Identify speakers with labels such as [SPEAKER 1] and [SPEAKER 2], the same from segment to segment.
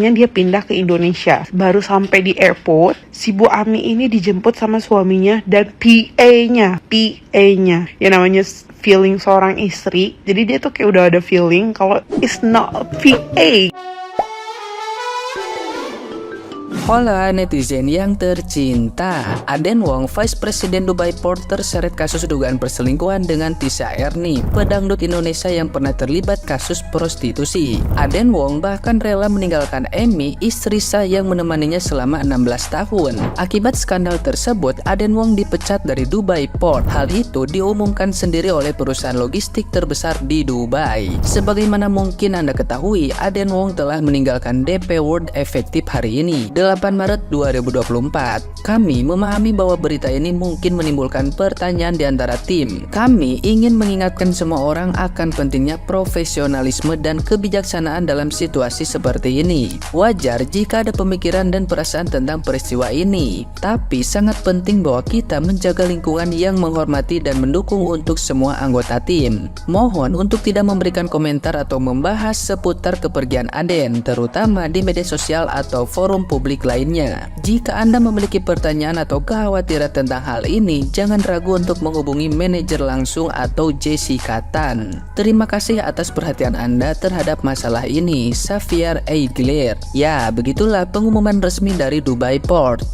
[SPEAKER 1] akhirnya dia pindah ke Indonesia. Baru sampai di airport, si Bu Ami ini dijemput sama suaminya dan PA-nya. Ya namanya feeling seorang istri. Jadi dia tuh kayak udah ada feeling kalau it's not a PA.
[SPEAKER 2] Hola netizen yang tercinta, Aden Wong, Vice President Dubai Port, terseret kasus dugaan perselingkuhan dengan Tisha Ernie, pedangdut Indonesia yang pernah terlibat kasus prostitusi. Aden Wong bahkan rela meninggalkan Amy, istri sah yang menemaninya selama 16 tahun. Akibat skandal tersebut, Aden Wong dipecat dari Dubai Port. Hal itu diumumkan sendiri oleh perusahaan logistik terbesar di Dubai. Sebagaimana mungkin Anda ketahui, Aden Wong telah meninggalkan DP World efektif hari ini, 8 Maret 2024. Kami memahami bahwa berita ini mungkin menimbulkan pertanyaan di antara tim. Kami ingin mengingatkan semua orang akan pentingnya profesionalisme dan kebijaksanaan dalam situasi seperti ini. Wajar jika ada pemikiran dan perasaan tentang peristiwa ini, tapi sangat penting bahwa kita menjaga lingkungan yang menghormati dan mendukung untuk semua anggota tim. Mohon untuk tidak memberikan komentar atau membahas seputar kepergian Aden, terutama di media sosial atau forum publik lainnya. Jika Anda memiliki pertanyaan atau kekhawatiran tentang hal ini, jangan ragu untuk menghubungi manajer langsung atau Jessica Tan. Terima kasih atas perhatian Anda terhadap masalah ini, Xavier Eigler. Ya, begitulah pengumuman resmi dari Dubai Port.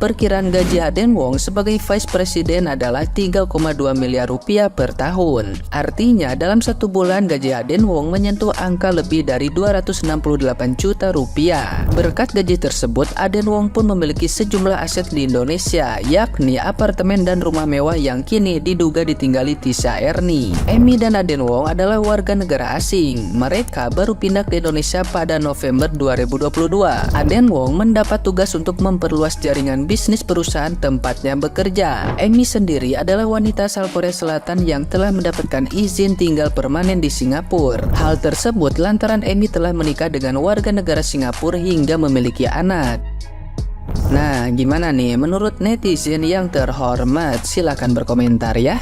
[SPEAKER 2] Perkiraan gaji Aden Wong sebagai Vice President adalah 3,2 miliar rupiah per tahun. Artinya dalam satu bulan gaji Aden Wong menyentuh angka lebih dari 268 juta rupiah. Berkat gaji tersebut, Aden Wong pun memiliki sejumlah aset di Indonesia, yakni apartemen dan rumah mewah yang kini diduga ditinggali Tisha Ernie. Amy dan Aden Wong adalah warga negara asing. Mereka baru pindah ke Indonesia pada November 2022. Aden Wong mendapat tugas untuk memperluas jaringan bisnis perusahaan tempatnya bekerja. Amy sendiri adalah wanita asal Korea Selatan yang telah mendapatkan izin tinggal permanen di Singapura. Hal tersebut lantaran Amy telah menikah dengan warga negara Singapura hingga memiliki anak. Nah, gimana nih menurut netizen yang terhormat? Silahkan berkomentar ya.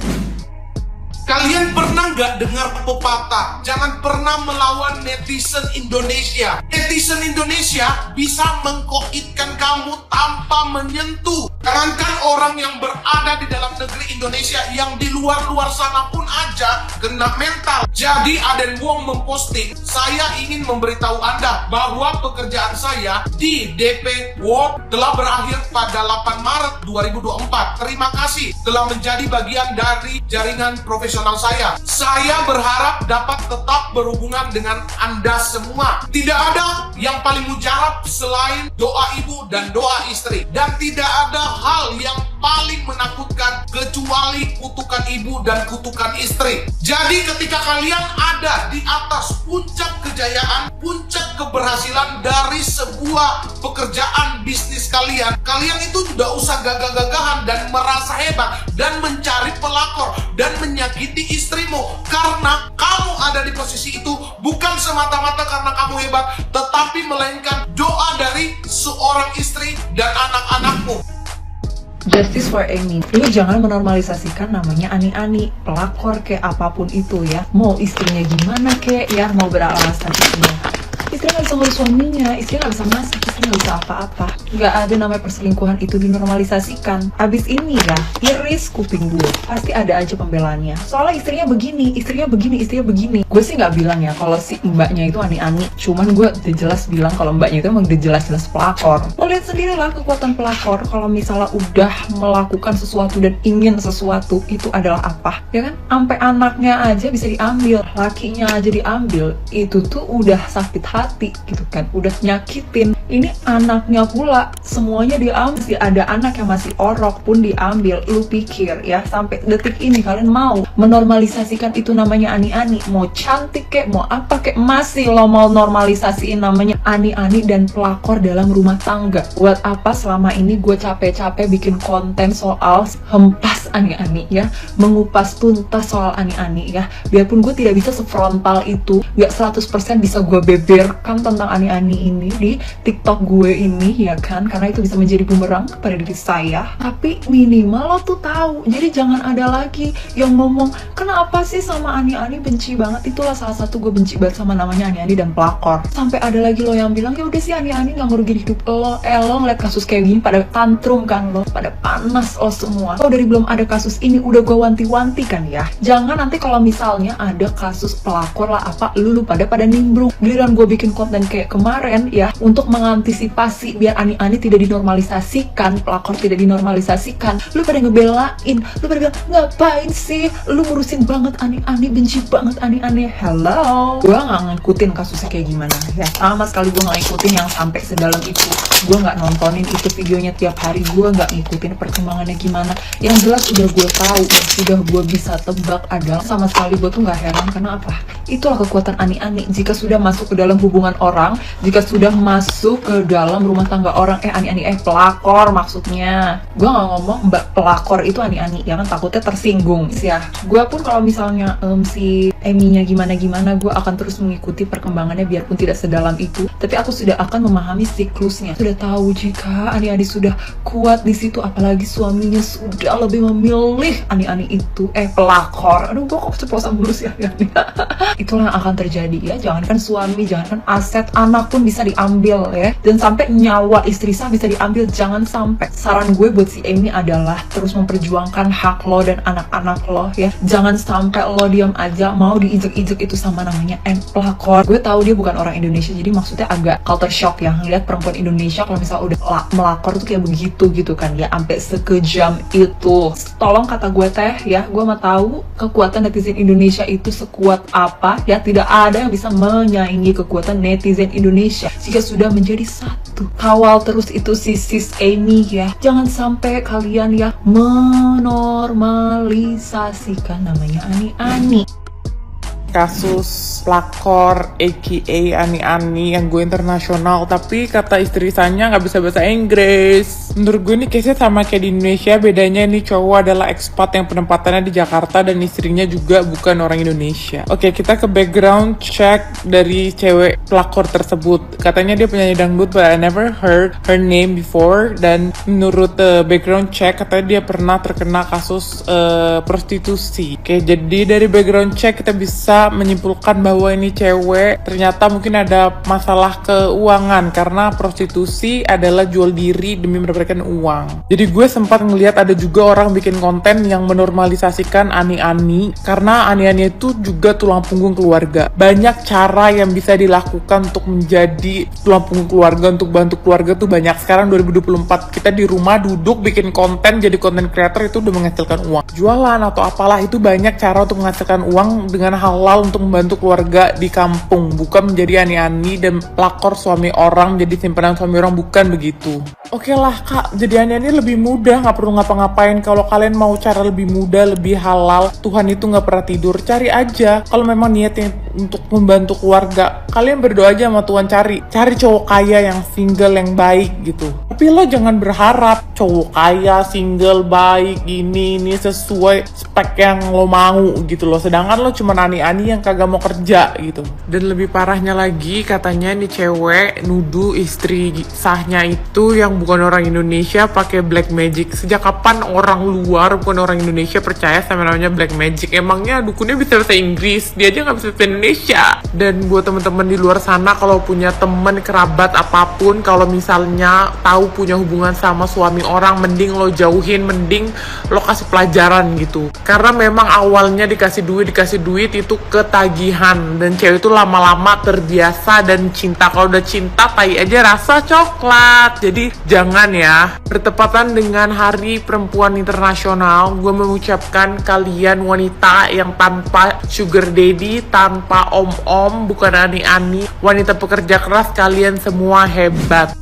[SPEAKER 3] Kalian pernah nggak dengar pepatah, jangan pernah melawan netizen Indonesia. Netizen Indonesia bisa mengkoitkan kamu tanpa menyentuh. Jangankan orang yang berada di dalam negeri Indonesia, yang di luar sana pun aja kena mental. Jadi Aden Wong memposting, saya ingin memberitahu Anda bahwa pekerjaan saya di DP World telah berakhir pada 8 Maret 2024. Terima kasih telah menjadi bagian dari jaringan profesional saya. Saya berharap dapat tetap berhubungan dengan Anda semua. Tidak ada yang paling mujarab selain doa ibu dan doa istri. Dan tidak ada hal yang paling menakutkan kecuali kutukan ibu dan kutukan istri. Jadi ketika kalian ada di atas puncak kejayaan, puncak keberhasilan dari sebuah pekerjaan bisnis kalian, kalian itu tidak usah gagah-gagahan dan merasa hebat dan mencari pelakor dan menyakiti istrimu. Karena kamu ada di posisi itu bukan semata-mata karena kamu hebat, tetapi melainkan doa dari seorang istri dan anak-anakmu.
[SPEAKER 4] Justice for Amy. Lu jangan menormalisasikan namanya ani-ani, pelakor kayak apapun itu ya. Mau istrinya gimana kayak ya, mau beralasan istrinya. Istri nggak bisa ngurus suaminya, istri nggak bisa masak, istri nggak bisa apa-apa. Nggak ada namanya perselingkuhan itu dinormalisasikan. Abis ini ya, iris kuping gue. Pasti ada aja pembelaannya. Soalnya istrinya begini, istrinya begini, istrinya begini. Gue sih nggak bilang ya kalau si mbaknya itu ani-ani. Cuman gue udah jelas bilang kalau mbaknya itu emang udah jelas-jelas pelakor. Lo lihat sendiri lah kekuatan pelakor. Kalau misalnya udah melakukan sesuatu dan ingin sesuatu, itu adalah apa? Ya kan? Sampai anaknya aja bisa diambil, lakinya aja diambil. Itu tuh udah sakit hati gitu kan, udah nyakitin. Ini anaknya pula semuanya diambil. Ada anak yang masih orok pun diambil. Lu pikir ya sampai detik ini kalian mau menormalisasikan itu namanya ani-ani? Mau cantik kek, mau apa kek, masih lo mau normalisasiin namanya ani-ani dan pelakor dalam rumah tangga? Buat apa selama ini gue capek-capek bikin konten soal hempas ani-ani ya, mengupas tuntas soal ani-ani ya. Biarpun gue tidak bisa sefrontal itu, gak 100% bisa gue beberkan tentang ani-ani ini di TikTok TikTok gue ini, ya kan, karena itu bisa menjadi bumerang kepada diri saya. Tapi minimal lo tuh tahu. Jadi jangan ada lagi yang ngomong, kenapa sih sama Ani-Ani benci banget. Itulah salah satu gue benci banget sama namanya Ani-Ani dan pelakor. Sampai ada lagi lo yang bilang, ya udah sih Ani-Ani nggak ngerugiin hidup lo. Lo ngeliat kasus kayak gini pada tantrum kan lo, pada panas lo semua. Lo dari belum ada kasus ini udah gue wanti-wanti kan ya. Jangan nanti kalau misalnya ada kasus pelakor lah apa, lu pada nimbrung. Giliran gue bikin konten kayak kemarin ya, untuk mengantisipasi biar Ani-Ani tidak dinormalisasikan, pelakor tidak dinormalisasikan, lu pada ngebelain, lu pada bilang, ngapain sih lu ngurusin banget Ani-Ani, benci banget Ani-Ani. Hello, gue nggak ngikutin kasusnya kayak gimana ya, sama sekali gue nggak ngikutin yang sampai sedalam itu. Gue nggak nontonin itu videonya tiap hari, gue nggak ngikutin perkembangannya gimana. Yang jelas udah gue tahu dan sudah gue bisa tebak adalah, sama sekali gue tuh nggak heran. Karena apa? Itulah kekuatan Ani-Ani. Jika sudah masuk ke dalam hubungan orang, jika sudah masuk ke dalam rumah tangga orang, Ani-Ani, pelakor maksudnya. Gue nggak ngomong mbak pelakor itu Ani-Ani, ya kan, takutnya tersinggung ya. Gue pun kalau misalnya si Emi-nya gimana-gimana, gue akan terus mengikuti perkembangannya biarpun tidak sedalam itu. Tapi aku sudah akan memahami siklusnya. Sudah tahu jika Ani-Ani sudah kuat di situ, apalagi suaminya sudah lebih memilih Ani-Ani itu pelakor. Aduh, gue kok keceplosan mulus ya. Itulah yang akan terjadi ya. Jangankan suami, jangankan aset, anak pun bisa diambil ya. Dan sampai nyawa istri sah bisa diambil, jangan sampai. Saran gue buat si Emi adalah terus memperjuangkan hak lo dan anak-anak lo ya. Jangan sampai lo diam aja mau diinjek-injek itu sama namanya pelakor. Gue tahu dia bukan orang Indonesia, jadi maksudnya agak culture shock ya ngeliat perempuan Indonesia kalau misalnya udah melakor tuh kayak begitu gitu kan ya, sampai sekejam itu. Tolong kata gue teh ya, gue mah tahu kekuatan netizen Indonesia itu sekuat apa ya. Tidak ada yang bisa menyaingi kekuatan netizen Indonesia jika sudah menjadi satu. Kawal terus itu si sis Amy ya. Jangan sampai kalian ya menormalisasikan namanya Ani-Ani.
[SPEAKER 5] Kasus pelakor aka Ani-Ani yang gue internasional, tapi kata istri saya nggak bisa bahasa Inggris. Menurut gue ini case-nya sama kayak di Indonesia, bedanya ini cowok adalah expat yang penempatannya di Jakarta dan istrinya juga bukan orang Indonesia. Oke, kita ke background check dari cewek pelakor tersebut. Katanya dia penyanyi dangdut, but I never heard her name before. Dan menurut background check katanya dia pernah terkena kasus prostitusi. Oke, jadi dari background check kita bisa menyimpulkan bahwa ini cewek ternyata mungkin ada masalah keuangan karena prostitusi adalah jual diri demi mendapatkan uang. Jadi gue sempat ngelihat ada juga orang bikin konten yang menormalisasikan Ani-Ani karena Ani-Ani itu juga tulang punggung keluarga. Banyak cara yang bisa dilakukan untuk menjadi tulang punggung keluarga, untuk bantu keluarga tuh banyak. Sekarang 2024 kita di rumah duduk bikin konten, jadi konten creator itu udah menghasilkan uang. Jualan atau apalah itu banyak cara untuk menghasilkan uang dengan halal untuk membantu keluarga di kampung, bukan menjadi Ani-Ani dan pelakor suami orang, jadi simpanan suami orang, bukan begitu. Oke lah kak, jadi Ani-Ani lebih mudah, nggak perlu ngapa-ngapain. Kalau kalian mau cara lebih mudah, lebih halal, Tuhan itu nggak pernah tidur, cari aja. Kalau memang niatnya untuk membantu keluarga, kalian berdoa aja sama Tuhan, cari cowok kaya yang single, yang baik gitu. Tapi lo jangan berharap cowok kaya, single, baik, ini sesuai spek yang lo mau gitu loh. Sedangkan lo cuma Ani-Ani yang kagak mau kerja gitu. Dan lebih parahnya lagi, katanya nih cewek nuduh istri sahnya itu yang bukan orang Indonesia pakai black magic. Sejak kapan orang luar bukan orang Indonesia percaya sama namanya black magic? Emangnya dukunnya bisa bahasa Inggris? Dia aja nggak bisa bahasa Indonesia. Dan buat temen-temen di luar sana, kalau punya temen, kerabat, apapun, kalau misalnya tahu punya hubungan sama suami orang, mending lo jauhin, mending lo kasih pelajaran gitu. Karena memang awalnya dikasih duit itu ketagihan, dan cewek itu lama-lama terbiasa dan cinta. Kalau udah cinta, tai aja rasa coklat. Jadi jangan ya. Bertepatan dengan Hari Perempuan Internasional, gue mengucapkan kalian wanita yang tanpa sugar daddy, tanpa om-om, bukan Ani-Ani, wanita pekerja keras, kalian semua hebat.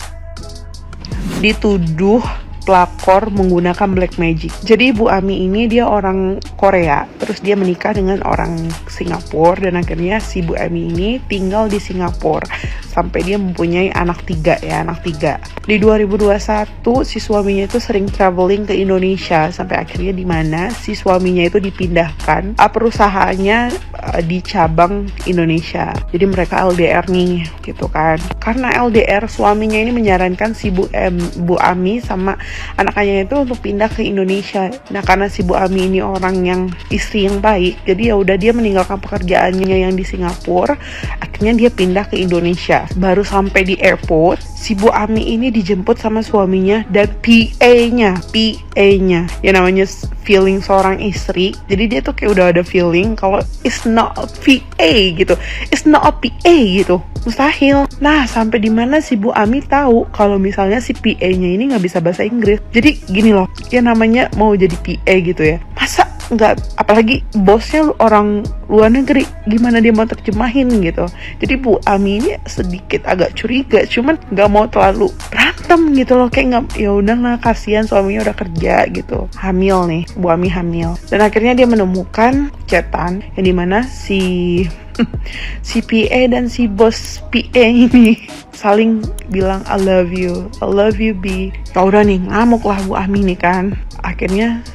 [SPEAKER 1] Dituduh pelakor menggunakan black magic. Jadi Bu Ami ini dia orang Korea, terus dia menikah dengan orang Singapura, dan akhirnya si Bu Ami ini tinggal di Singapura sampai dia mempunyai anak 3 ya, anak 3. Di 2021 si suaminya itu sering traveling ke Indonesia sampai akhirnya di mana si suaminya itu dipindahkan perusahaannya di cabang Indonesia. Jadi mereka LDR nih gitu kan. Karena LDR suaminya ini menyarankan si Bu Ami sama anaknya itu untuk pindah ke Indonesia. Nah karena si Bu Ami ini orang yang istri yang baik, jadi ya udah dia meninggalkan pekerjaannya yang di Singapura, akhirnya dia pindah ke Indonesia. Baru sampai di airport, si Bu Ami ini dijemput sama suaminya dan PA-nya ya namanya feeling seorang istri. Jadi dia tuh kayak udah ada feeling kalau it's not a PA gitu, it's not a PA gitu, mustahil. Nah sampai di mana si Bu Ami tahu kalau misalnya si PA-nya ini nggak bisa bahasa Inggris. Jadi gini loh, ya namanya mau jadi PA gitu ya, masa nggak, apalagi bosnya orang luar negeri, gimana dia mau terjemahin gitu. Jadi Bu Ami ini sedikit agak curiga, cuman nggak mau terlalu berantem gitu loh, kayak nggak, ya udahlah kasihan suaminya udah kerja gitu, hamil nih, Bu Ami hamil. Dan akhirnya dia menemukan chatan yang dimana si PA dan si bos PA ini saling bilang I love you B. Tau udah nih ngamuk lah Bu Ami nih kan. Akhirnya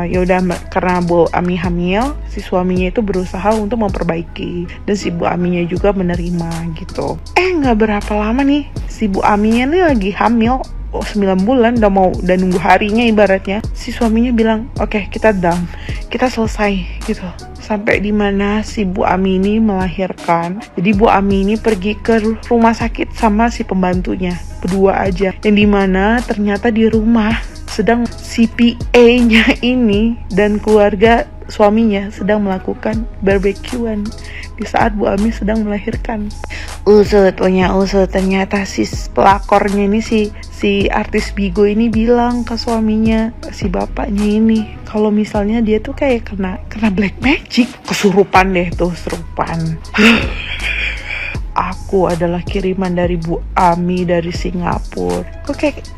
[SPEAKER 1] ya udah karena Bu Ami hamil, si suaminya itu berusaha untuk memperbaiki dan si Bu Aminya juga menerima gitu. Nggak berapa lama nih si Bu Aminya nih lagi hamil 9 bulan, udah nunggu harinya ibaratnya. Si suaminya bilang oke, kita done, kita selesai gitu. Sampai di mana si Bu Ami ini melahirkan. Jadi Bu Ami ini pergi ke rumah sakit sama si pembantunya, berdua aja. Yang dimana ternyata di rumah sedang si PA-nya ini dan keluarga suaminya sedang melakukan barbekyuan di saat Bu Ami sedang melahirkan. Ternyata si pelakornya ini si artis Bigo ini bilang ke suaminya, si bapaknya ini, kalau misalnya dia tuh kayak kena black magic, kesurupan deh tuh, serupan. Aku adalah kiriman dari Bu Ami dari Singapura. Kok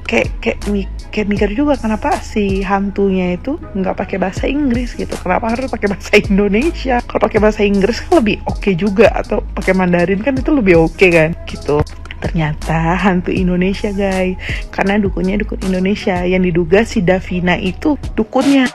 [SPEAKER 1] kayak mikir juga kenapa si hantunya itu nggak pakai bahasa Inggris gitu, kenapa harus pakai bahasa Indonesia? Kalau pakai bahasa Inggris kan lebih oke juga, atau pakai Mandarin kan itu lebih oke kan gitu. Ternyata hantu Indonesia guys, karena dukunnya dukun Indonesia yang diduga si Davina itu dukunnya.